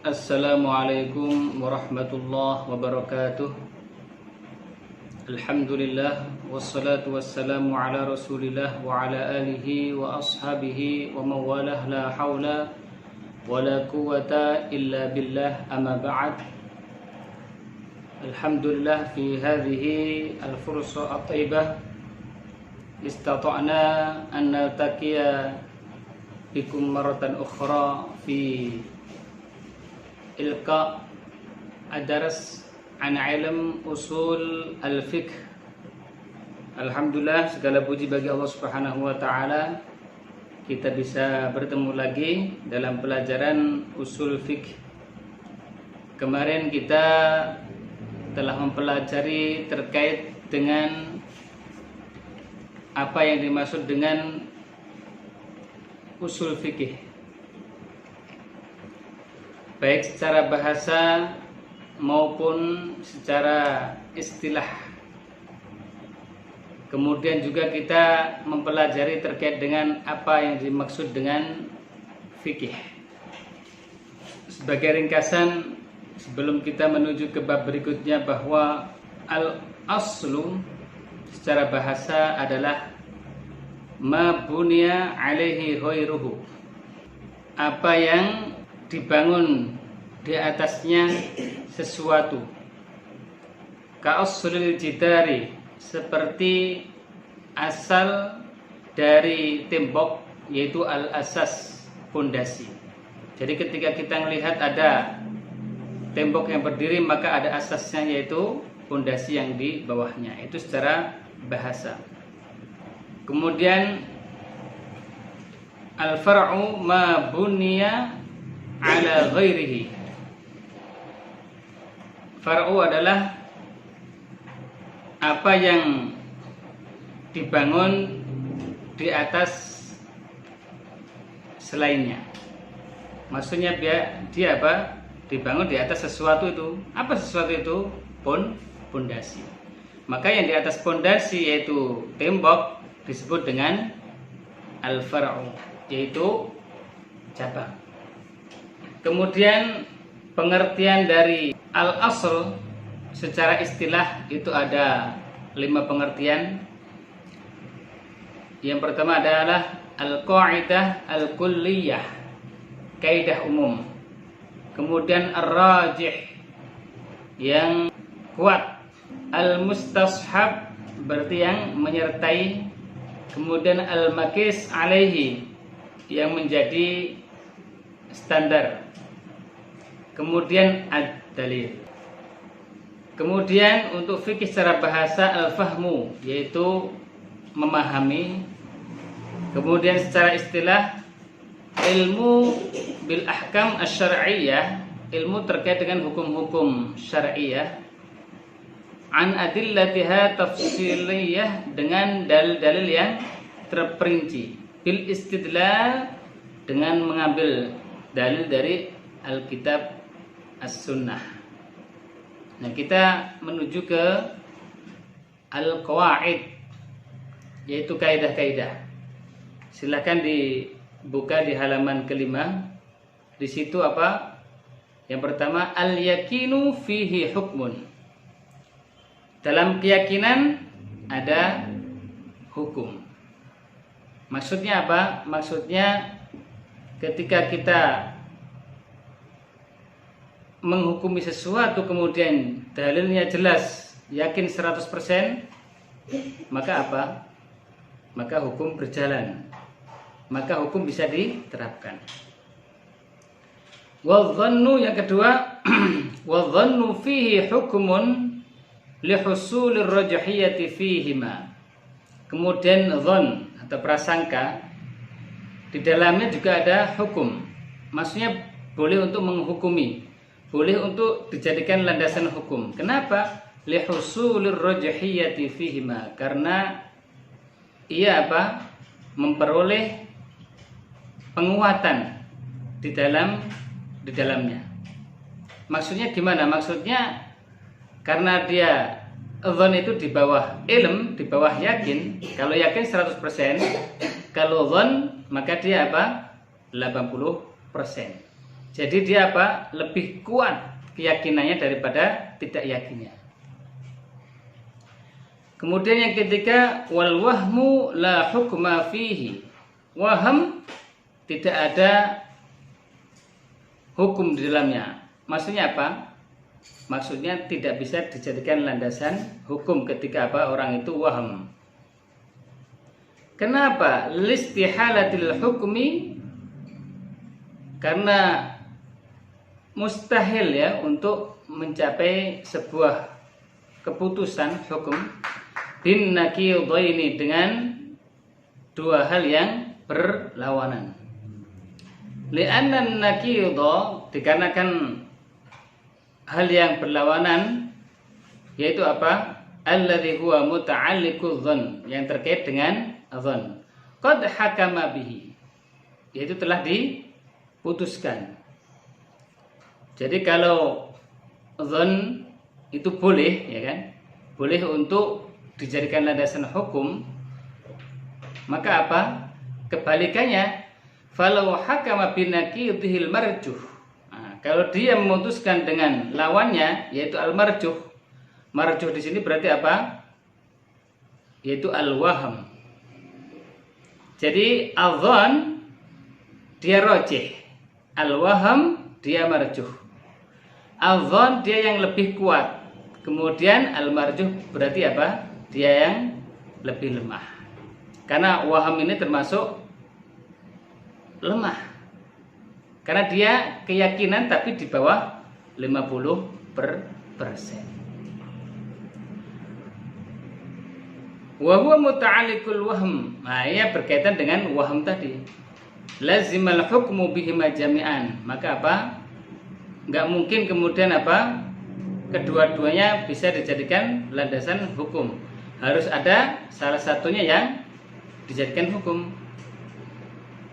Assalamualaikum warahmatullahi wabarakatuh. Alhamdulillah wassalatu wassalamu ala Rasulillah wa ala alihi wa ashabihi wa mawalah, la haula wa la quwata illa billah, amma ba'd. Alhamdulillah fi hadhihi al-fursa at-tayyibah istata'na an naltaqiya bikum maratan ukhra fi ilqa ad-dars an ilm usul al-fiqh. Alhamdulillah, segala puji bagi Allah Subhanahu wa taala, kita bisa bertemu lagi dalam pelajaran usul fiqh. Kemarin kita telah mempelajari terkait dengan apa yang dimaksud dengan usul fikih, baik secara bahasa maupun secara istilah. Kemudian juga kita mempelajari terkait dengan apa yang dimaksud dengan fikih. Sebagai ringkasan, sebelum kita menuju ke bab berikutnya, bahwa al-aslu secara bahasa adalah ma bunya alaihi ghairuhu, apa yang dibangun di atasnya sesuatu. Ka'usulil jidari, seperti asal dari tembok, yaitu al-asas, pondasi. Jadi ketika kita melihat ada tembok yang berdiri, maka ada asasnya, yaitu pondasi yang di bawahnya. Itu secara bahasa. Kemudian al-far'u ma bunya ala ghairihi. Far'u adalah apa yang dibangun di atas selainnya. Maksudnya dia apa? Dibangun di atas sesuatu itu. Apa sesuatu itu? Pondasi. Maka yang di atas pondasi, yaitu tembok, disebut dengan al-far'u, yaitu cabang. Kemudian pengertian dari al-asl secara istilah itu ada 5 pengertian. Yang pertama adalah al-qa'idah al-kulliyah, kaidah umum. Kemudian ar-rajih, yang kuat. Al-mustashab, berarti yang menyertai. Kemudian al-makis alaihi, yang menjadi standar. Kemudian ad-dalil. Kemudian untuk fikih secara bahasa al-fahmu, yaitu memahami. Kemudian secara istilah ilmu bil ahkam asy-syar'iyyah, ilmu terkait dengan hukum-hukum syar'iyyah. An adillatiha tafsiliyah, dengan dalil-dalil yang terperinci. Bil istidlal, dengan mengambil dalil dari Alkitab as-sunnah. Nah, kita menuju ke al-qawaid, yaitu kaidah-kaidah. Silakan dibuka di halaman kelima. Di situ apa? Yang pertama, al-yakinu fihi hukmun. Dalam keyakinan ada hukum. Maksudnya apa? Maksudnya ketika kita menghukumi sesuatu, kemudian dalilnya jelas, yakin 100%, maka apa? Maka hukum berjalan. Maka hukum bisa diterapkan. Wadhannu, yang kedua, wadhannu fihi hukmun lihusulir rajahiyyati fihima. Kemudian dhon atau prasangka, di dalamnya juga ada hukum. Maksudnya boleh untuk menghukumi, boleh untuk dijadikan landasan hukum. Kenapa? Lihusulir rajahiyyati fihima, karena ia apa? Memperoleh penguatan di dalamnya. Maksudnya gimana? Maksudnya karena dia dhon itu di bawah ilm, di bawah yakin. Kalau yakin 100%, kalau dhon maka dia apa? 80%. Jadi dia apa? Lebih kuat keyakinannya daripada tidak yakinnya. Kemudian yang ketiga, wal wahmu la hukma fihi. Waham tidak ada hukum di dalamnya. Maksudnya apa? Maksudnya tidak bisa dijadikan landasan hukum ketika apa? Orang itu waham. Kenapa? Listihalatil hukmi, karena mustahil ya untuk mencapai sebuah keputusan hukum bin naqidaini dengan dua hal yang berlawanan. Li'anna naqidha, dikarenakan hal yang berlawanan yaitu apa? Alladzi huwa muta'alliqu dzann, yang terkait dengan dzann. Qad hakama bihi, yaitu telah diputuskan. Jadi kalau dzann itu boleh, ya kan? Boleh untuk dijadikan landasan hukum, maka apa? Kebalikannya, falau hakama binaqidhil marjuh. Kalau dia memutuskan dengan lawannya yaitu al-marjuh. Marjuh di sini berarti apa? Yaitu al-waham. Jadi al-dhann dia rajih, al-waham dia marjuh. Al-dhann dia yang lebih kuat. Kemudian al-marjuh berarti apa? Dia yang lebih lemah. Karena waham ini termasuk lemah. Karena dia keyakinan tapi di bawah 50%. Wa huwa muta'alliqul wahm. Nah, ia berkaitan dengan waham tadi. Lazimal hukmu bihima jami'an. Maka apa? Enggak mungkin kemudian apa? Kedua-duanya bisa dijadikan landasan hukum. Harus ada salah satunya yang dijadikan hukum.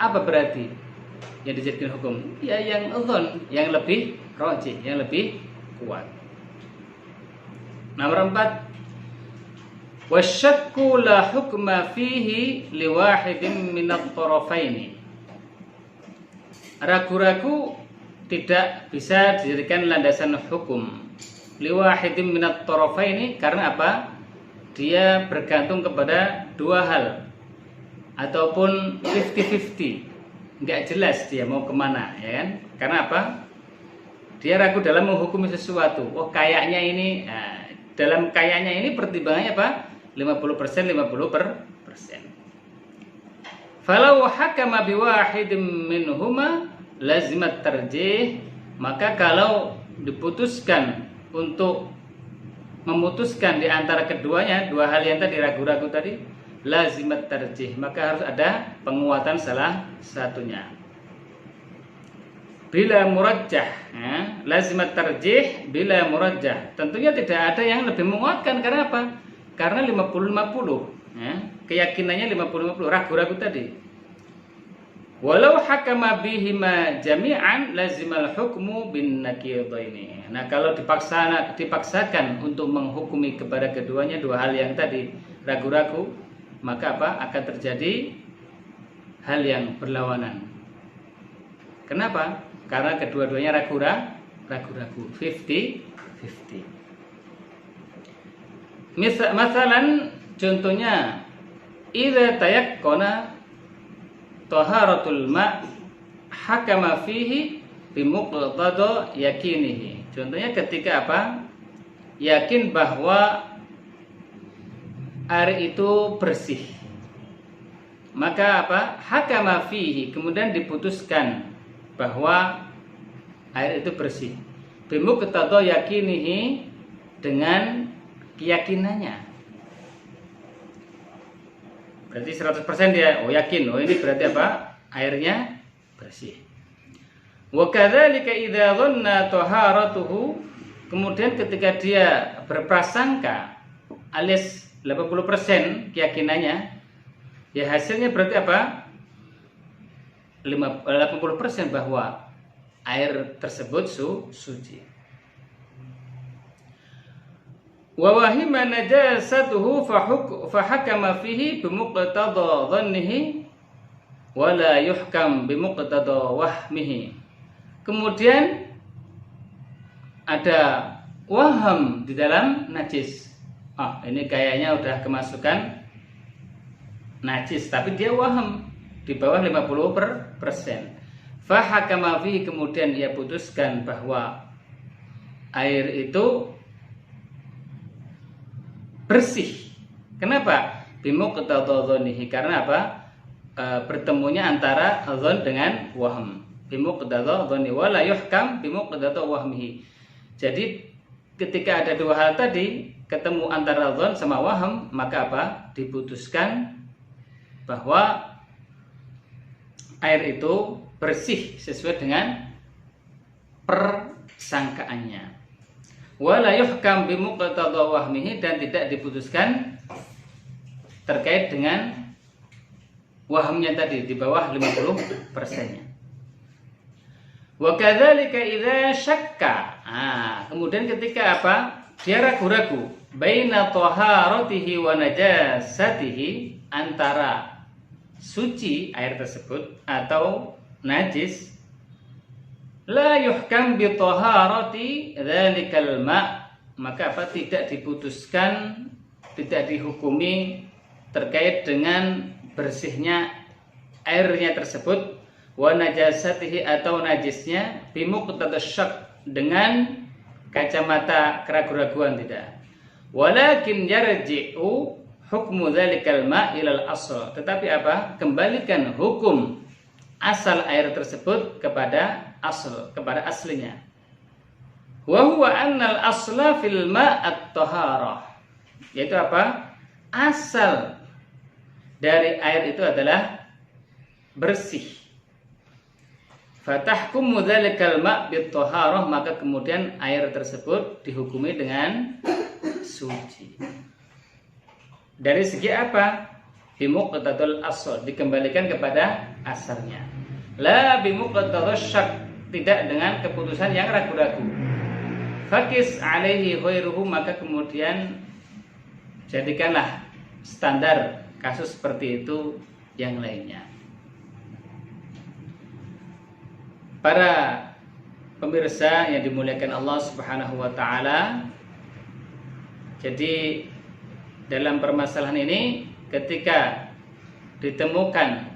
Apa berarti yang dijadikan hukum? Ya yang dzan, yang lebih rajih, yang lebih kuat. Nomor 4, wasyakku la hukma fihi liwahidin minat tarafaini. Ragu-ragu tidak bisa dijadikan landasan hukum liwahidin minat tarafaini, karena apa? Dia bergantung kepada dua hal ataupun 50-50. Nggak jelas dia mau kemana, ya kan? Karena apa? Dia ragu dalam menghukumi sesuatu. Oh kayaknya ini, nah, dalam kayaknya ini pertimbangannya apa? 50%, 50%. Falau hakama biwahidin minhuma lazimat tarjih. Maka kalau diputuskan untuk memutuskan di antara keduanya, dua hal yang tadi ragu-ragu tadi, lazimat tarjih, maka harus ada penguatan salah satunya. Bila murajjah, ya, lazimat tarjih bila murajjah. Tentunya tidak ada yang lebih menguatkan. Karena apa? Karena 50-50, ya, keyakinannya 50-50, ragu-ragu tadi. Walau hakama bihima jami'an lazimal hukmu bin naqidaini. Nah, kalau dipaksakan untuk menghukumi kepada keduanya dua hal yang tadi ragu-ragu, maka apa? Akan terjadi hal yang berlawanan. Kenapa? Karena kedua-duanya ragu-ragu, 50-50. Masalan, contohnya, idza tayaqqana taharatul ma' hakama fihi bimuqtada yakinihi. Contohnya ketika apa? Yakin bahwa air itu bersih, maka apa? Hakama fihi, kemudian diputuskan bahwa air itu bersih. Bimuqtada yakinihi, dengan keyakinannya. Berarti 100% dia yakin, ini berarti apa? Airnya bersih. Wa kadzalika idza dhanna taharatuhu, kemudian ketika dia berprasangka alias 80% keyakinannya, ya hasilnya berarti apa? 80% bahwa air tersebut suci. Wa wahima najasatuhu fahakama fihi bimuqtada dhannihi wa la yuhkam bimuqtada wahmihi. kemudian ada waham di dalam najis. Ini kayaknya udah kemasukan najis, tapi dia waham di bawah 50%. Fahakama fihi, kemudian ia putuskan bahwa air itu bersih. Kenapa? Bimuqtadadhanihi, karena apa? Bertemunya antara dzan dengan waham. Bimuqtadadhani wa la yuhkam bimuqtadadhanihi. Jadi ketika ada dua hal tadi ketemu antara dzan sama waham, maka apa? Diputuskan bahwa air itu bersih sesuai dengan persangkaannya. Wala yuhkam bimuqtadha wahmihi, dan tidak diputuskan terkait dengan wahamnya tadi di bawah 50%-nya. Wa kadzalika idza syakka. Kemudian ketika apa? Dia ragu-ragu baina taharatihi wa najasatihi, antara suci air tersebut atau najis, la yuhkam bi taharati dzalikal ma', maka apa? Tidak diputuskan, tidak dihukumi terkait dengan bersihnya airnya tersebut, wa najasatihi, atau najisnya, bimuqtadasyak, dengan kacamata keraguan-raguan, tidak. Walakin yarji'u hukmu dzalikal ma' ilal asl, tetapi apa? Kembalikan hukum asal air tersebut kepada asal, kepada aslinya. Wa huwa annal asla fil ma'at taharah, yaitu apa? Asal dari air itu adalah bersih. Fatahkumu dzalikal ma' bit taharah, maka kemudian air tersebut dihukumi dengan suci. Dari segi apa? Bimuqtadal asl, dikembalikan kepada asalnya. La bimuqtadal syak, tidak dengan keputusan yang ragu-ragu. Fakis alaihi ghairuhu, maka kemudian jadikanlah standar kasus seperti itu yang lainnya. Para pemirsa yang dimuliakan Allah Subhanahu wa taala, jadi dalam permasalahan ini, ketika ditemukan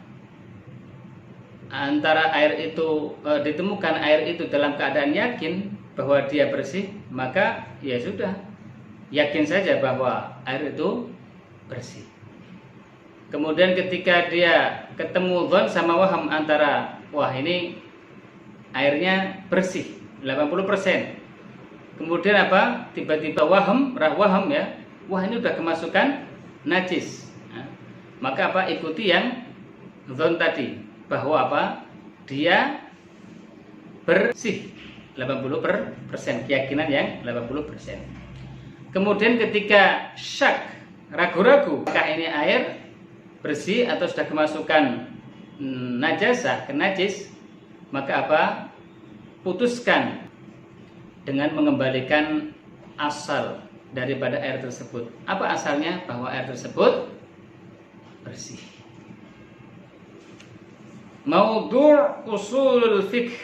ditemukan air itu dalam keadaan yakin bahwa dia bersih, maka ya sudah, yakin saja bahwa air itu bersih. Kemudian ketika dia ketemu dzan sama waham, antara wah ini airnya bersih 80%. Kemudian apa? Tiba-tiba waham ya. Wah, ini udah kemasukan najis. Maka apa? Ikuti yang dzan tadi, bahwa apa? Dia bersih 80%, keyakinan yang 80%. Kemudian ketika syak, ragu-ragu, apakah ini air bersih atau sudah kemasukan najasah, najis, maka apa? Putuskan dengan mengembalikan asal daripada air tersebut. Apa asalnya? Bahwa air tersebut bersih. Maudhu' usulul fiqh,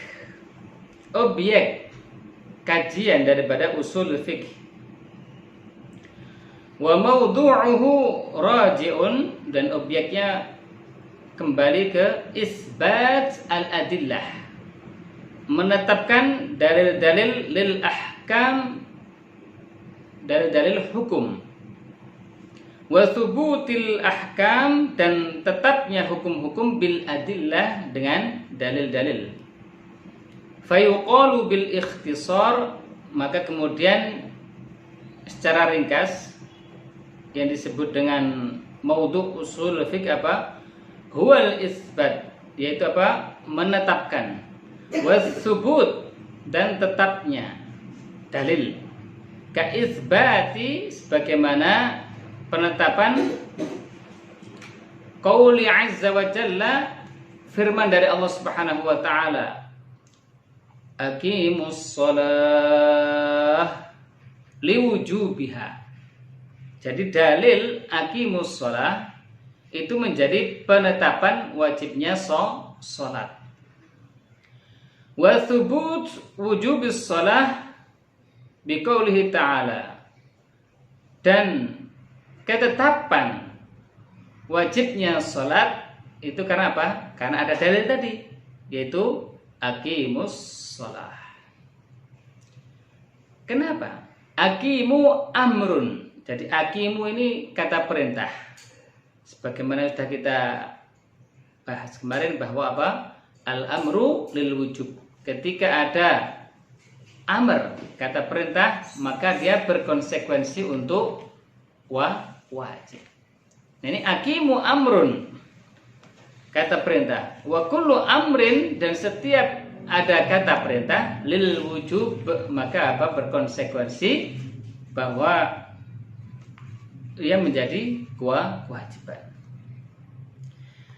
objek kajian daripada usul fiqh. Wa maudhu'uhu raji'un, dan objeknya kembali ke isbat al-adillah, menetapkan dalil-dalil lil ahkam, dalil-dalil hukum, wa thubutil ahkam, dan tetapnya hukum-hukum bil adillah, dengan dalil-dalil. Fayuqalu bil ikhtisar, maka kemudian secara ringkas yang disebut dengan maudhu' usul fiqh apa? Huwal isbat, yaitu apa? Menetapkan. Wathubut, dan tetapnya dalil. Ka isbati, sebagaimana penetapan qauli azza wa jalla, firman dari Allah Subhanahu wa taala, aqimus shalah liwujubiha. Jadi dalil aqimus shalah itu menjadi penetapan wajibnya salat. Wa thubut wujubis shalah biqaulihi ta'ala, dan ketetapan wajibnya salat itu karena apa? Karena ada dalil tadi, yaitu aqimus shalah. Kenapa? Aqimu amrun. Jadi aqimu ini kata perintah. Sebagaimana sudah kita bahas kemarin bahwa apa? Al-amru lil wujub. Ketika ada amr, kata perintah, maka dia berkonsekuensi untuk wajib. Nah, ini aqimu amrun, kata perintah. Wa kullu amrin, dan setiap ada kata perintah lil wujub, maka apa? Berkonsekuensi bahwa ia menjadi kewajiban.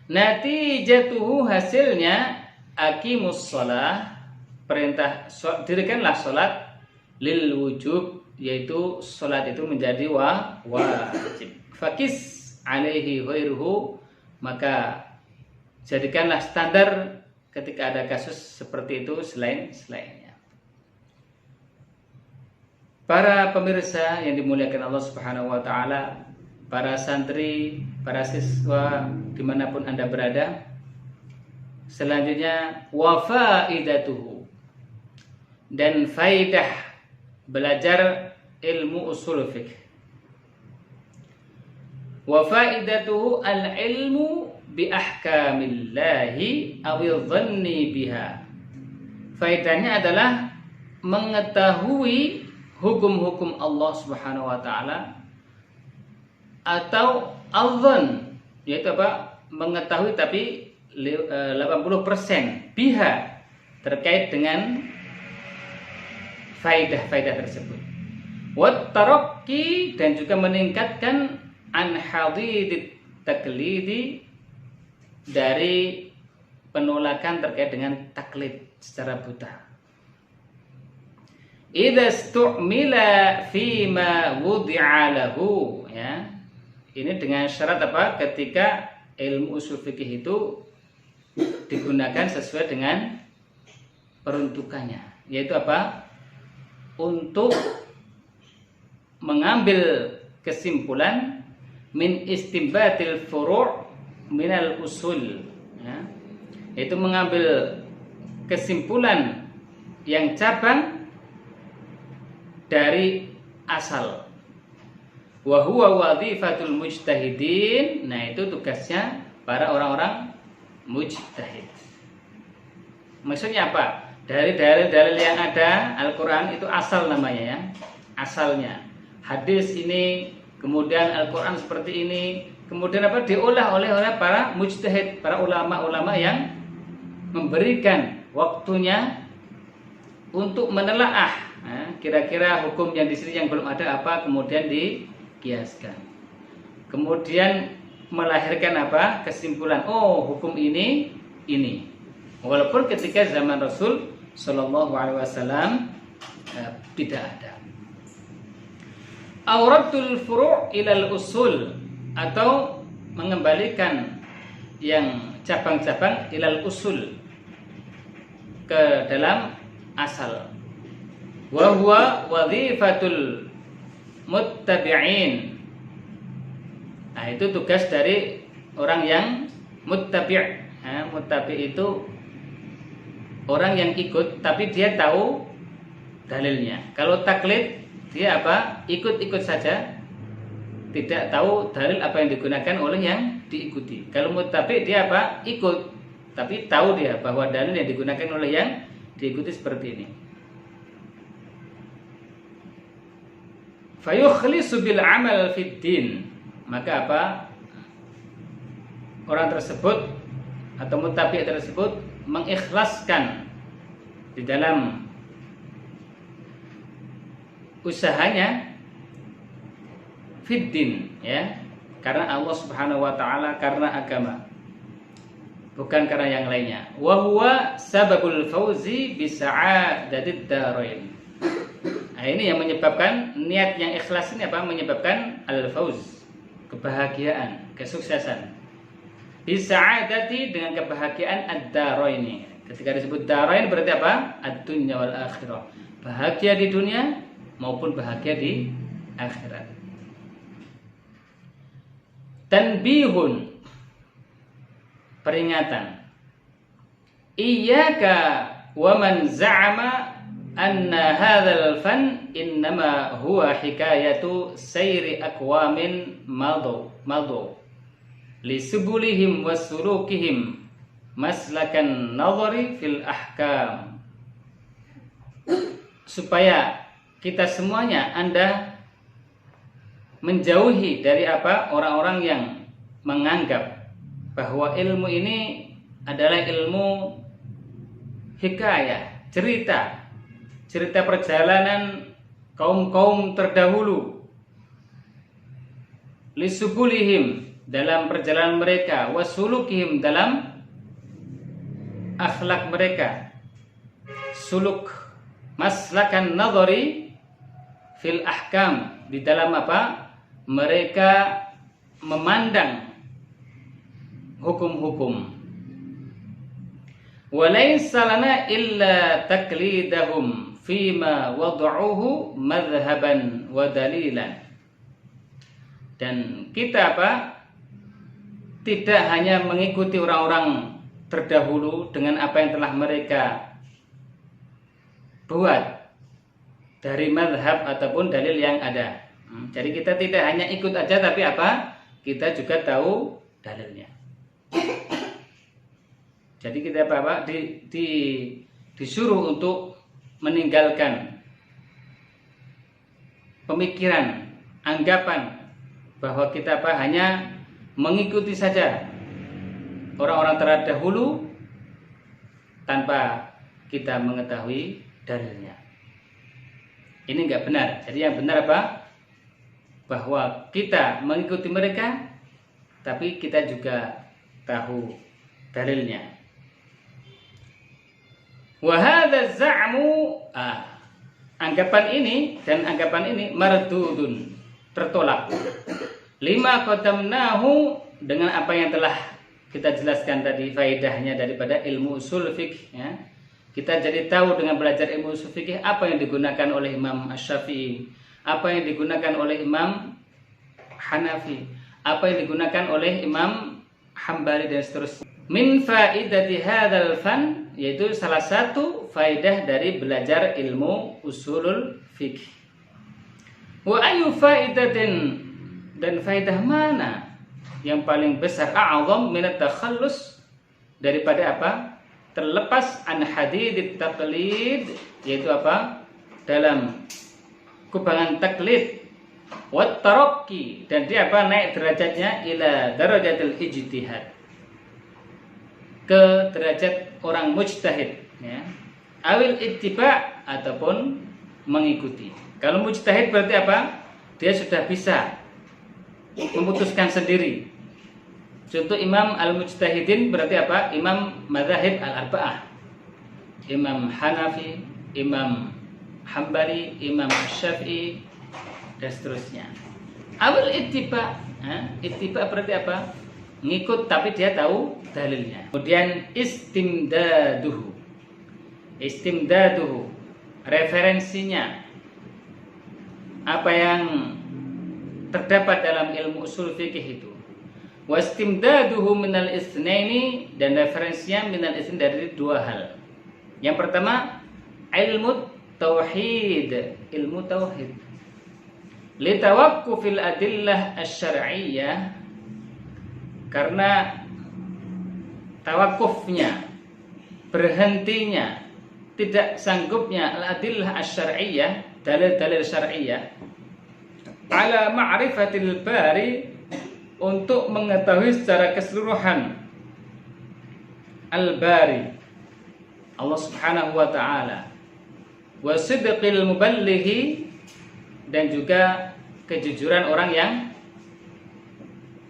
Natijatuhu, hasilnya aqimus shalah, perintah dirikanlah salat, lil wujub, yaitu salat itu menjadi wajib. Fakis alaihi ghairuhu, maka jadikanlah standar ketika ada kasus seperti itu selainnya. Para pemirsa yang dimuliakan Allah Subhanahu wa taala, para santri, para siswa dimanapun Anda berada, selanjutnya wafaidatuhu, dan faidah belajar ilmu usul fiqh. Wafaidatuhu al-ilmu bi ahkamillahi awil dhanni biha. Faidahnya adalah mengetahui hukum-hukum Allah Subhanahu wa taala, atau al-dhann, yaitu apa? Mengetahui tapi 80% biha, terkait dengan faidah-faidah tersebut. Wat tarakki, dan juga meningkatkan an hadidit taklidi, dari penolakan terkait dengan taklid secara buta. Idza stu'mila fima wudi'a lahu, ya. Ini dengan syarat apa? Ketika ilmu usul fikih itu digunakan sesuai dengan peruntukannya, yaitu apa? Untuk mengambil kesimpulan min istimbatil furu' minal usul, ya. Itu mengambil kesimpulan yang cabang dari asal. Wa huwa wadhifatul mujtahidin. Nah, itu tugasnya para orang-orang mujtahid. Maksudnya apa? Dari dalil-dalil yang ada, Al-Quran itu asal namanya, ya. Asalnya hadis ini, kemudian Al-Quran seperti ini, kemudian apa? Diolah oleh para mujtahid, para ulama-ulama yang memberikan waktunya untuk menelaah, kira-kira hukum yang di sini yang belum ada apa, kemudian dikiaskan, kemudian melahirkan apa? Kesimpulan, oh hukum ini. Walaupun ketika zaman Rasul Shallallahu Alaihi Wasallam tidak ada. Auratul furu' ilal usul, atau mengembalikan yang cabang-cabang ilal usul, ke dalam asal. Wa huwa wadhifatul muttabi'in. Nah, itu tugas dari orang yang muttabi'. Muttabi' itu orang yang ikut tapi dia tahu dalilnya. Kalau taklid, dia apa? Ikut-ikut saja, tidak tahu dalil apa yang digunakan oleh yang diikuti. Kalau muttabi', dia apa? Ikut, tapi tahu dia bahwa dalil yang digunakan oleh yang diikuti seperti ini. Fayukhlisu bil amal fid din. Maka apa? Orang tersebut atau muttabi' tersebut mengikhlaskan di dalam usahanya fiddin, ya, karena Allah Subhanahu wa taala, karena agama, bukan karena yang lainnya. Wa huwa sababul fauzi bi sa'adatid darain. Nah, ini yang menyebabkan niat yang ikhlas ini apa? Menyebabkan al-fauz, kebahagiaan, kesuksesan. Bi sa'adati, dengan kebahagiaan ad-daraini, Ketika disebut darain berarti apa? Ad-dunya wal akhirah. Bahagia di dunia maupun bahagia di akhirat. Tanbihun, peringatan. Iyyaka wa man za'ama anna hadzal fan innama huwa hikayatu sayri aqwamin madu li subulihim wa sulukihim maslakan nadhari fil ahkam. Supaya kita semuanya Anda menjauhi dari apa? Orang-orang yang menganggap bahwa ilmu ini adalah ilmu hikayah, cerita perjalanan kaum-kaum terdahulu, lisubulihim, dalam perjalanan mereka, wasulukihim, dalam akhlak mereka, suluk, maslakan nadhari fil ahkam, di dalam apa? Mereka memandang hukum-hukum. Walaysa lana illa taklidahum fima wad'uhu madhhaban wa dalilan. Dan kita apa? Tidak hanya mengikuti orang-orang terdahulu dengan apa yang telah mereka buat dari madhab ataupun dalil yang ada. Jadi kita tidak hanya ikut aja, tapi apa? Kita juga tahu dalilnya. Jadi kita apa? Disuruh untuk meninggalkan pemikiran, anggapan bahwa kita apa? Hanya mengikuti saja orang-orang terdahulu tanpa kita mengetahui dalilnya. Ini enggak benar. Jadi yang benar apa? Bahwa kita mengikuti mereka, tapi kita juga tahu dalilnya. Wa hadza za'mu, anggapan ini dan anggapan ini mardudun, tertolak. Lima qadamnahu, dengan apa yang telah kita jelaskan tadi faedahnya daripada ilmu usul fiqh, ya. Kita jadi tahu dengan belajar ilmu usul fiqh apa yang digunakan oleh Imam Asy-Syafi'i, apa yang digunakan oleh Imam Hanafi, apa yang digunakan oleh Imam Hambali dan seterusnya. Min faidati hadzal fan, yaitu salah satu faedah dari belajar ilmu usulul fiqh. Wa ayu faidatin, dan faedah mana yang paling besar, a'zam minat takhallus, daripada apa? Terlepas an hadidit taqlid, yaitu apa? Dalam kubangan taklid, wat tarakki, dan dia apa? Naik derajatnya ila darajatil ijtihad, ke derajat orang mujtahid, ya. Awil ittiba, ataupun mengikuti. Kalau mujtahid berarti apa? Dia sudah bisa memutuskan sendiri. Contoh Imam al-Mujtahidin berarti apa? Imam Madzhab al-Arba'ah, Imam Hanafi, Imam Hambali, Imam Syafi'i, dan seterusnya. Awal ittiba, ittiba berarti apa? Ngikut tapi dia tahu dalilnya. Kemudian istimdaduhu, referensinya, apa yang terdapat dalam ilmu usul fikih itu. Wastimdaduhu minal isnaini, dan referensinya minal isnaini dari dua hal. Yang pertama ilmu tauhid, ilmu tauhid. Litawaqqufil adillah asy-syar'iyyah, karena tawakufnya, berhentinya, tidak sanggupnya al-adillah asy-syar'iyyah, dalil-dalil syar'iyyah, ala ma'rifatil bari, untuk mengetahui secara keseluruhan al-bari, Allah Subhanahu wa ta'ala, wa sidqil muballighi, dan juga kejujuran orang yang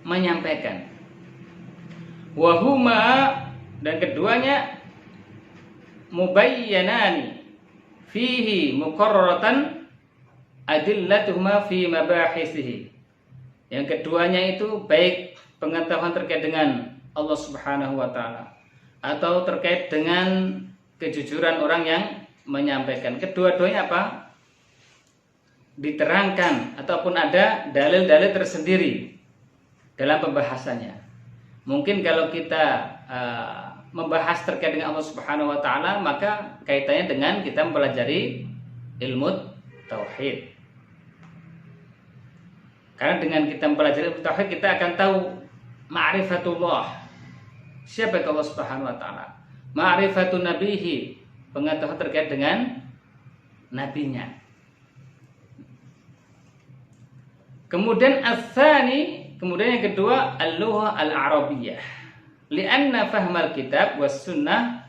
menyampaikan. Wa huma, dan keduanya mubayyanani fihi muqarraratan adillatuhuma fi mabahisihi. Yang keduanya itu baik pengetahuan terkait dengan Allah Subhanahu wa ta'ala atau terkait dengan kejujuran orang yang menyampaikan. Kedua-duanya apa? Diterangkan ataupun ada dalil-dalil tersendiri dalam pembahasannya. Mungkin kalau kita membahas terkait dengan Allah Subhanahu wa taala, maka kaitannya dengan kita mempelajari ilmu tauhid. Karena dengan kita mempelajari ilmu tauhid, kita akan tahu ma'rifatullah, siapa Allah Subhanahu wa taala. Ma'rifatun nabihi, pengetahuan terkait dengan nabinya. Kemudian as-tsani, kemudian yang kedua al-lughah al-arabiyyah. Li'anna fahmal kitab was sunnah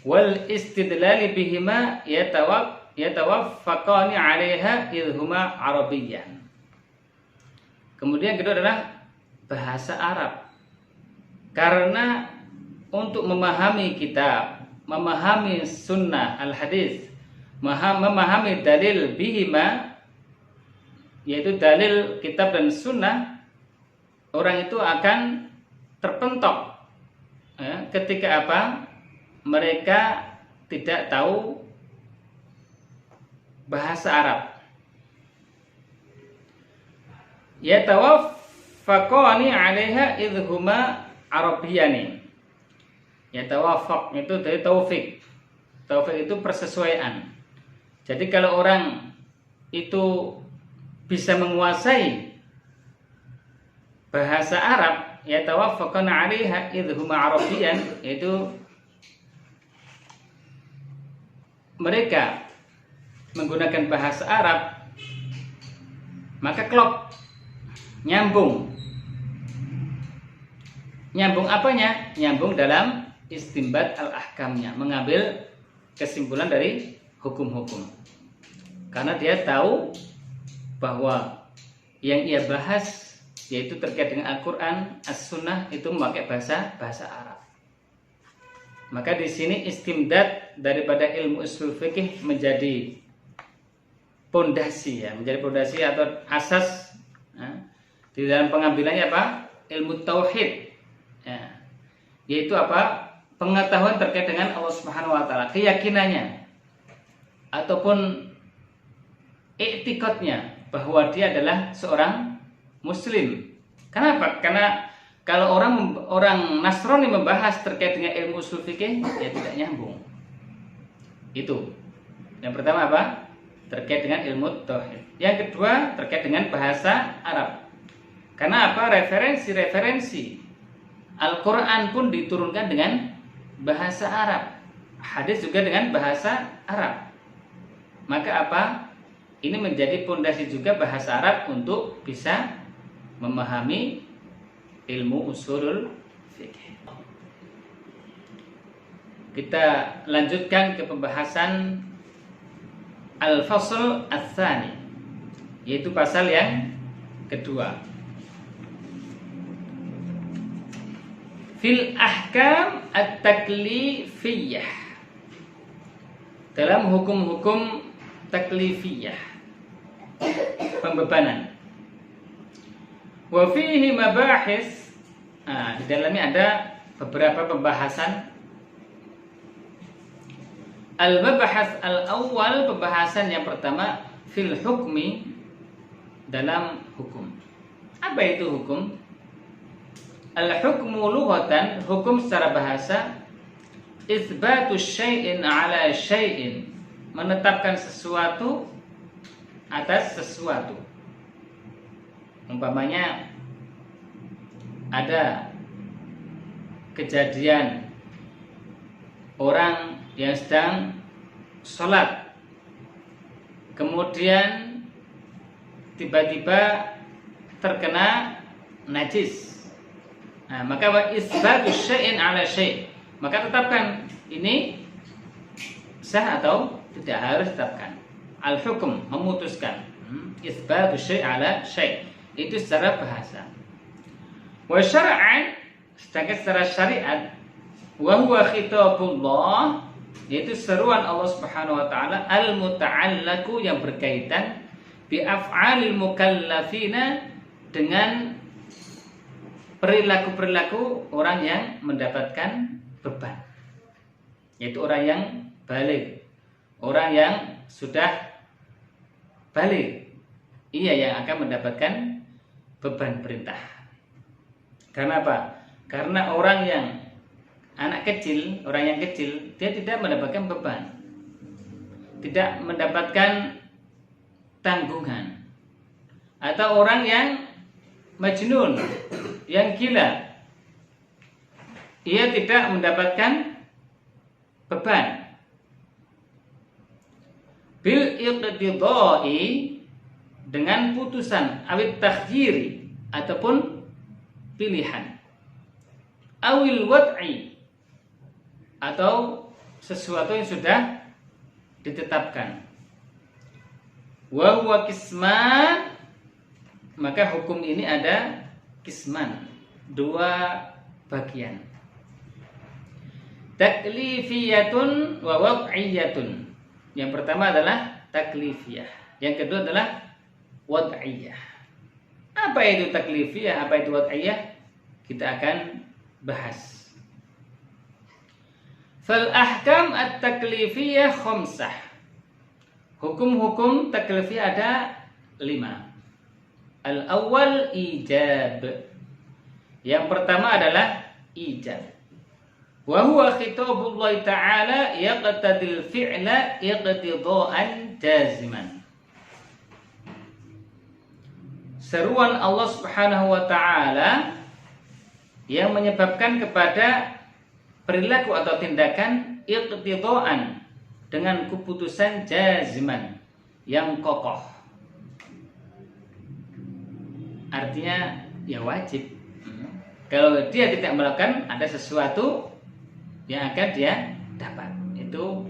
wal istidlal bihima yatawaffaqani 'alaiha idhuma arabiyyan. Kemudian yang kedua adalah bahasa Arab. Karena untuk memahami kitab, memahami sunnah al-hadis, memahami dalil bihima, yaitu dalil kitab dan sunnah, orang itu akan terpentok ketika apa? Mereka tidak tahu bahasa Arab. Yatawaffaqani 'alaiha idhuma arabiyyani. Yatawaffaq itu dari taufik. Taufik itu persesuaian. Jadi kalau orang itu bisa menguasai bahasa Arab, yatawaffaqan 'alaiha idhuma arabiyyan, yaitu mereka menggunakan bahasa Arab, maka klop, nyambung. Nyambung apanya? Nyambung dalam istinbat al-ahkamnya, mengambil kesimpulan dari hukum-hukum. Karena dia tahu bahwa yang ia bahas yaitu terkait dengan Al-Quran, As-Sunnah, itu memakai bahasa Arab. Maka di sini istimdad daripada ilmu usul fikih menjadi pondasi, menjadi pondasi atau asas di dalam pengambilannya apa? Ilmu tauhid, yaitu apa? Pengetahuan terkait dengan Allah Subhanahu wa taala, keyakinannya ataupun i'tiqadnya bahwa dia adalah seorang muslim. Kenapa? Karena kalau orang Nasrani membahas terkait dengan ilmu usul fikih, ya tidak nyambung. Itu. Yang pertama apa? Terkait dengan ilmu tauhid. Yang kedua terkait dengan bahasa Arab. Karena apa? Referensi Al-Quran pun diturunkan dengan bahasa Arab, hadis juga dengan bahasa Arab. Maka apa? Ini menjadi pondasi juga bahasa Arab untuk bisa memahami ilmu usulul fikih. Kita lanjutkan ke pembahasan al-fasl ats-tsani, yaitu pasal yang kedua. Fil ahkam at-taklifiyah, dalam hukum-hukum taklifiyah, pembebanan. Wa fihi mabahis, di dalamnya ada beberapa pembahasan. Al-mabahas al-awwal, pembahasan yang pertama, fil hukmi, dalam hukum. Apa itu hukum? Al-hukmu lughatan, hukum secara bahasa, itsbatu syai'in ala syai'in, menetapkan sesuatu atas sesuatu. Umpamanya ada kejadian orang yang sedang sholat, kemudian tiba-tiba terkena najis. Maka wa isbatu syai'in ala syai', maka tetapkan ini sah atau tidak, harus tetapkan. Al-hukum, memutuskan. Isbatu syai' ala syai', itu secara bahasa. Wa syar'an, sedangkan secara syariat, wa huwa khitabullah, yaitu seruan Allah Subhanahu wa taala, al-muta'allaku, yang berkaitan bi af'alil mukallafina, dengan perilaku-perilaku orang yang mendapatkan beban, yaitu orang yang balik, orang yang sudah balik, ia yang akan mendapatkan beban perintah. Karena apa? Karena orang yang anak kecil, orang yang kecil, dia tidak mendapatkan beban, tidak mendapatkan tanggungan. Atau orang yang majnun, yang gila, ia tidak mendapatkan beban. Bil iqtidai, dengan putusan, awit takhyiri, ataupun pilihan, awil wad'i, atau sesuatu yang sudah ditetapkan. Wa huwa kisman, maka hukum ini ada kisman, dua bagian. Taklifiyatun wa wad'iyatun. Yang pertama adalah taklifiyah, yang kedua adalah wad'iyah. Apa itu taklifiyah, apa itu wad'iyah? Kita akan bahas. Fal ahkam at-taklifiyah khamsah. Hukum-hukum taklifiyah ada 5. Al-awwal ijab. Yang pertama adalah ijab. Wa huwa khitabullah ta'ala yaqtadil fi'la iqtidaan jaziman. Seruan Allah Subhanahu wa ta'ala yang menyebabkan kepada perilaku atau tindakan iqtidaan, dengan keputusan jaziman, yang kokoh. Artinya ya wajib. Kalau dia tidak melakukan, ada sesuatu yang akan dia dapat. Itu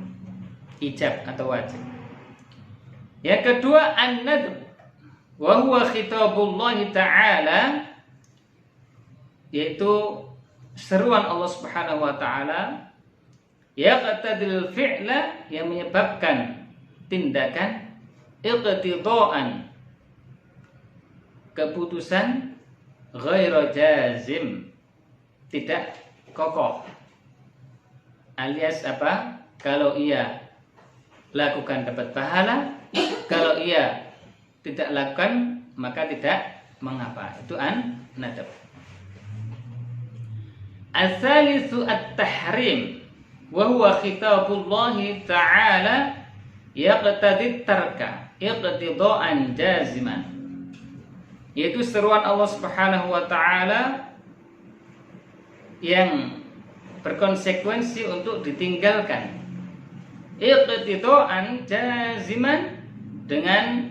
ijab atau wajib. Yang kedua an-nadb, wa huwa khitabullah ta'ala, yaitu seruan Allah Subhanahu wa ta'ala, yaqtadil fi'la, yang menyebabkan tindakan, iqtidaan, keputusan, ghairu jazim, tidak kokoh. Alias apa? Kalau ia lakukan dapat pahala, kalau ia tidak lakukan maka tidak mengapa. Itu an-nadab. As-salisu at-tahrim, wa huwa khitabullah ta'ala yaqtadi tarka iqtidaan jaziman, yaitu seruan Allah Subhanahu wa ta'ala yang berkonsekuensi untuk ditinggalkan, iqtidaan jaziman, dengan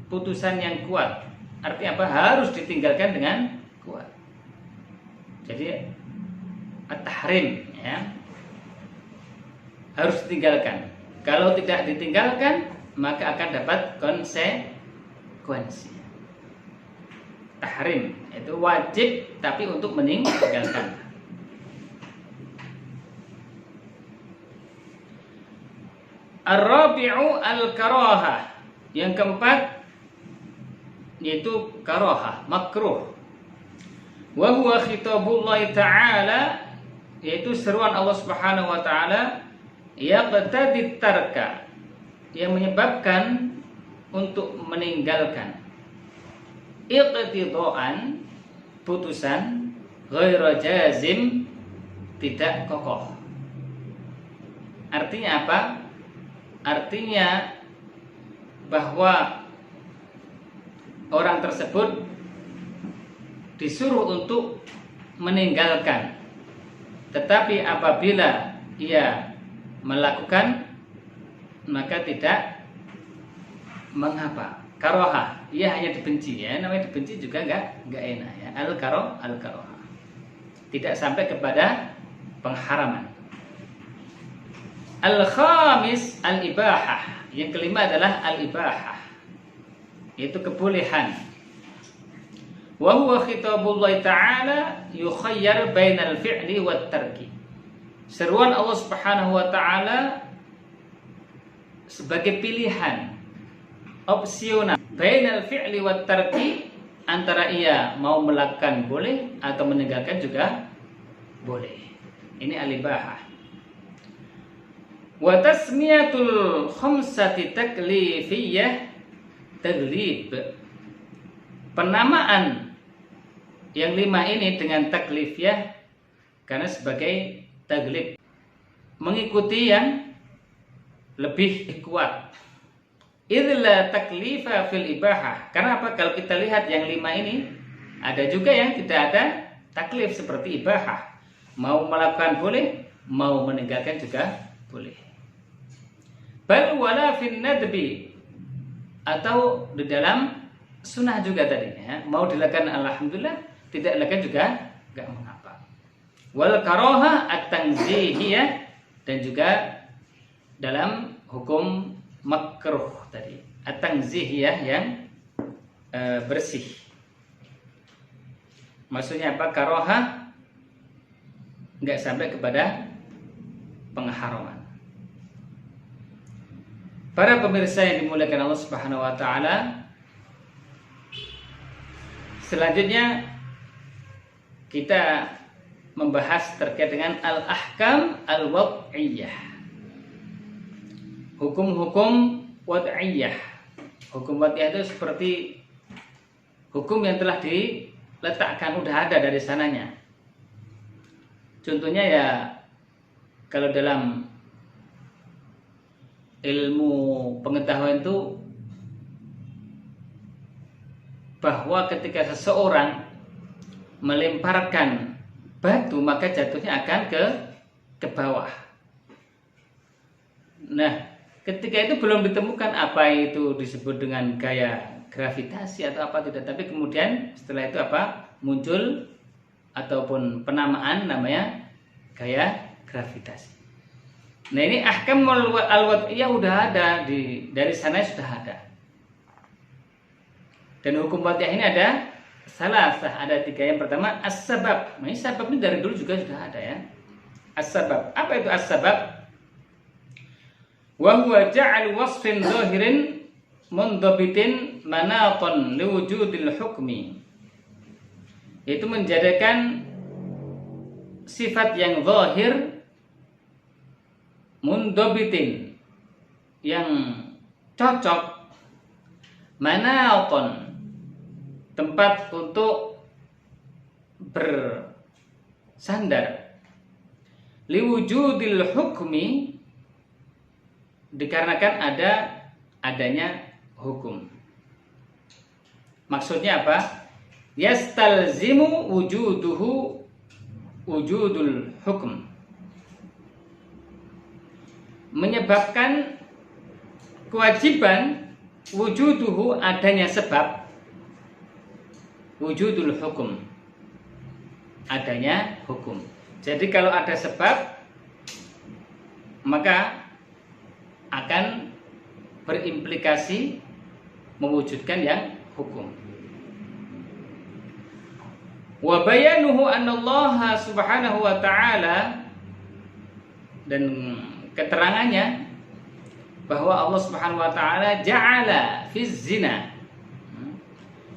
putusan yang kuat. Artinya apa? Harus ditinggalkan dengan kuat. Jadi at-tahrim, ya, harus ditinggalkan. Kalau tidak ditinggalkan maka akan dapat konsekuensi. Tahrim itu wajib tapi untuk meninggalkan. Ar-rabi'u al-karahah. Yang keempat yaitu karahah, makruh. Wa huwa khitabullah ta'ala, yaitu seruan Allah Subhanahu wa ta'ala, yaqtadi tarka, yang menyebabkan untuk meninggalkan, iqtidaan, putusan, ghairu jazim, tidak kokoh. Artinya apa? Artinya bahwa orang tersebut disuruh untuk meninggalkan, tetapi apabila ia melakukan maka tidak mengapa. Karohah, ia hanya dibenci, ya, namanya dibenci juga enggak enak, ya. Al-karohah, tidak sampai kepada pengharaman. Al-khamis al-ibahah. Yang kelima adalah al-ibahah, yaitu kebolehan. Wa huwa khitabullah ta'ala yukhayyar bainal fi'li wat tarki. Seruan Allah Subhanahu wa ta'ala sebagai pilihan opsional, bainal fi'li wat tarki, antara ia mau melakukan boleh atau meninggalkan juga boleh. Ini al-ibahah. Wa tasmiyatul khamsati taklifiyah taglib. Penamaan yang 5 ini dengan taklifiyah karena sebagai taglib, mengikuti yang lebih kuat. Idza taklifa fil ibahah. Karena apa? Kalau kita lihat yang 5 ini, ada juga yang tidak ada taklif seperti ibahah. Mau melakukan boleh, mau meninggalkan juga boleh. Bal wala fin nadbi, atau di dalam sunnah juga tadi ya. Mau dilakukan alhamdulillah, tidak dilakukan juga enggak mengapa. Wal karaha at-tanzihiyah, dan juga dalam hukum makruh tadi, at-tanzihiyah yang bersih. Maksudnya apa? Karaha enggak sampai kepada pengharaman. Para pemirsa yang dimuliakan Allah Subhanahu wa taala, selanjutnya kita membahas terkait dengan al-ahkam al-wad'iyah. Hukum-hukum wad'iyah. Hukum wad'iyah itu seperti hukum yang telah diletakkan, udah ada dari sananya. Contohnya ya, kalau dalam ilmu pengetahuan itu, bahwa ketika seseorang melemparkan batu maka jatuhnya akan ke bawah. Nah, ketika itu belum ditemukan apa itu disebut dengan gaya gravitasi atau apa tidak, tapi kemudian setelah itu apa? Muncul ataupun penamaan namanya gaya gravitasi. Nah, ini ahkam al-wad'iyah udah ada dari sana, sudah ada. Dan hukum wad'iyah ini ada salasah, ada 3. Yang pertama as-sabab. Nah, ini sabab ini dari dulu juga sudah ada ya. As-sabab. Apa itu as-sabab? Wa huwa ja'al wasfin zahirin mundhabitin manatan liwujudil hukmi. Itu menjadikan sifat yang zahir mundhabitin, yang cocok, manatan, tempat untuk bersandar, liwujudil hukmi, dikarenakan adanya hukum. Maksudnya apa? Yastalzimu wujudul hukum, menyebabkan kewajiban wujuduhu, adanya sebab, wujudul hukum, adanya hukum. Jadi kalau ada sebab maka akan berimplikasi mewujudkan yang hukum. Wa bayanuhu annallaha subhanahu wa ta'ala, dan keterangannya bahwa Allah Subhanahu wa taala ja'ala fiz zina,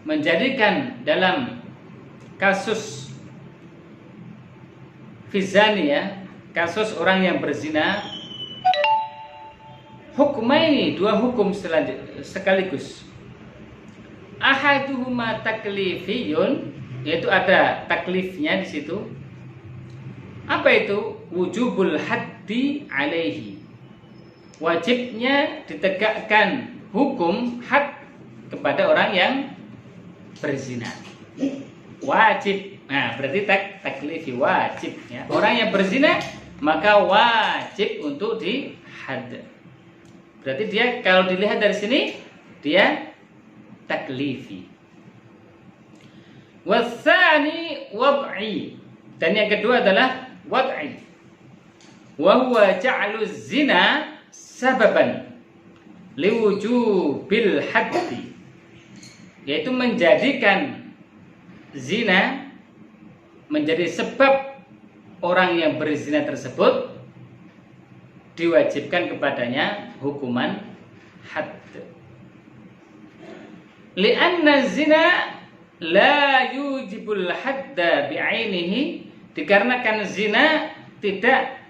menjadikan dalam kasus fizani ya, kasus orang yang berzina, hukmaini, 2 hukum sekaligus. Ahaduhuma taklifiyun, yaitu ada taklifnya di situ. Apa itu? Wujubul haddi alaihi, wajibnya ditegakkan hukum had kepada orang yang berzina. Wajib. Nah, berarti taklifi wajib ya. Orang yang berzina maka wajib untuk dihad. Berarti dia, kalau dilihat dari sini, dia taklifi. Wasani wad'i, dan yang kedua adalah wad'i. Wa huwa ja'lu zina sababan liwujubil haddi, yaitu menjadikan zina menjadi sebab orang yang berzina tersebut diwajibkan kepadanya hukuman had. Li'anna zina la yujibul hadda bi'ainihi, dikarenakan zina tidak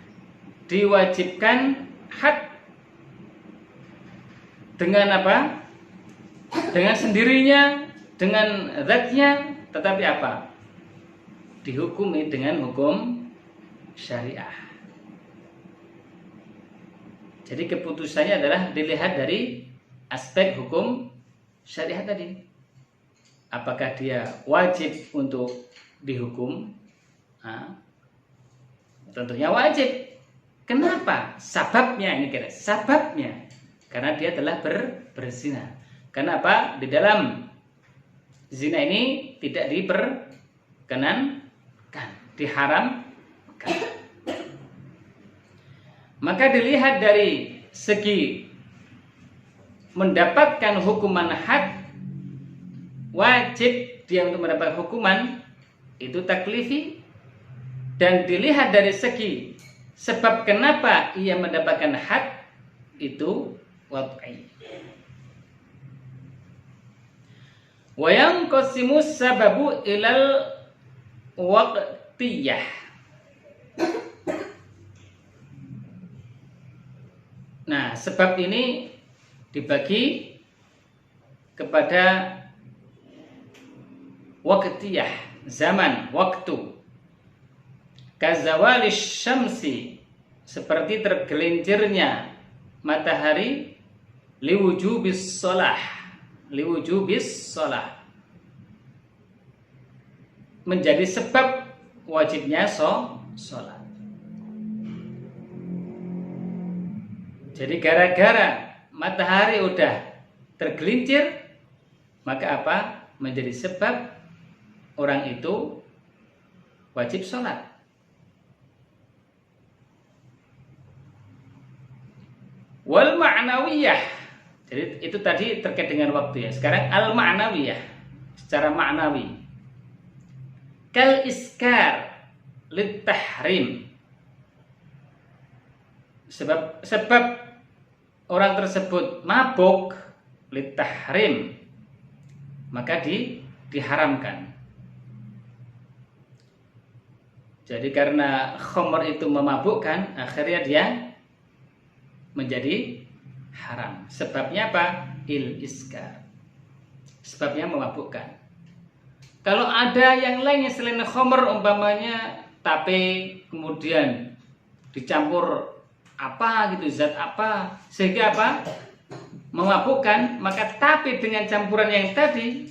diwajibkan had dengan apa? Dengan sendirinya, dengan zatnya, tetapi apa? Dihukumi dengan hukum syariah. Jadi keputusannya adalah dilihat dari aspek hukum syariah tadi. Apakah dia wajib untuk dihukum? Tentunya wajib. Kenapa? Sababnya ini kira. Sababnya karena dia telah berzina. Kenapa? Di dalam zina ini tidak diperkenankan, diharamkan. Maka dilihat dari segi mendapatkan hukuman had, wajib dia untuk mendapat hukuman itu taklifi, dan dilihat dari segi sebab kenapa ia mendapatkan had itu wad'i. Wa yanqasimu sababu ilal waqtiyah. Nah, sebab ini dibagi kepada waqtiyah, zaman, waktu. Kazawalis syamsi, seperti tergelincirnya matahari, liwujubis shalah, menjadi sebab wajibnya sholat. Jadi gara-gara matahari udah tergelincir, maka apa? Menjadi sebab orang itu wajib sholat. Wal ma'nawiyah, jadi itu tadi terkait dengan waktu ya. Sekarang al ma'nawiyah, secara ma'nawi. Kal iskar lit tahrim, sebab orang tersebut mabuk lit tahrim, maka diharamkan. Jadi karena khamr itu memabukkan, akhirnya dia menjadi haram. Sebabnya apa? Il iskar. Sebabnya memabukkan. Kalau ada yang lain selain khamr, umpamanya tape, kemudian dicampur apa gitu, zat apa, sehingga apa? Memabukkan, maka tape dengan campuran yang tadi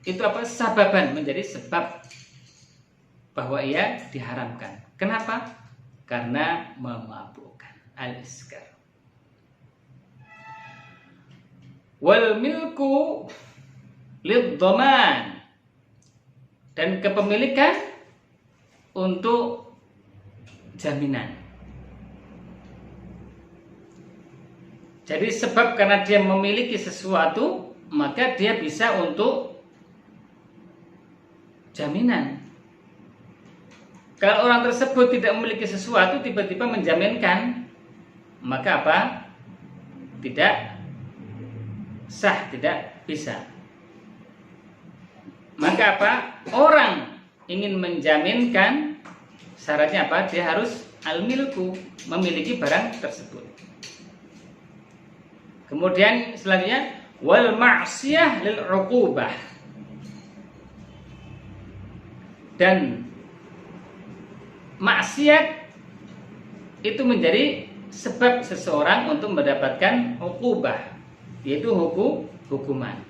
itu apa? Sababan, menjadi sebab bahwa ia diharamkan. Kenapa? Karena memabukkan. Al iskar. Wal milku lidhaman, dan kepemilikan untuk jaminan. Jadi sebab karena dia memiliki sesuatu, maka dia bisa untuk jaminan. Kalau orang tersebut tidak memiliki sesuatu, tiba-tiba menjaminkan, maka apa? Tidak sah, tidak bisa. Maka apa? Orang ingin menjaminkan, syaratnya apa? Dia harus al-milku, memiliki barang tersebut. Kemudian selanjutnya wal ma'siyah lil 'uqubah, dan maksiat itu menjadi sebab seseorang untuk mendapatkan 'uqubah, yaitu hukuman.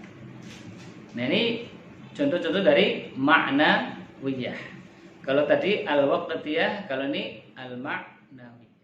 Nah, ini contoh-contoh dari makna wiyah. Kalau tadi al-waqtiyah, kalau ini al-ma'nawiyah.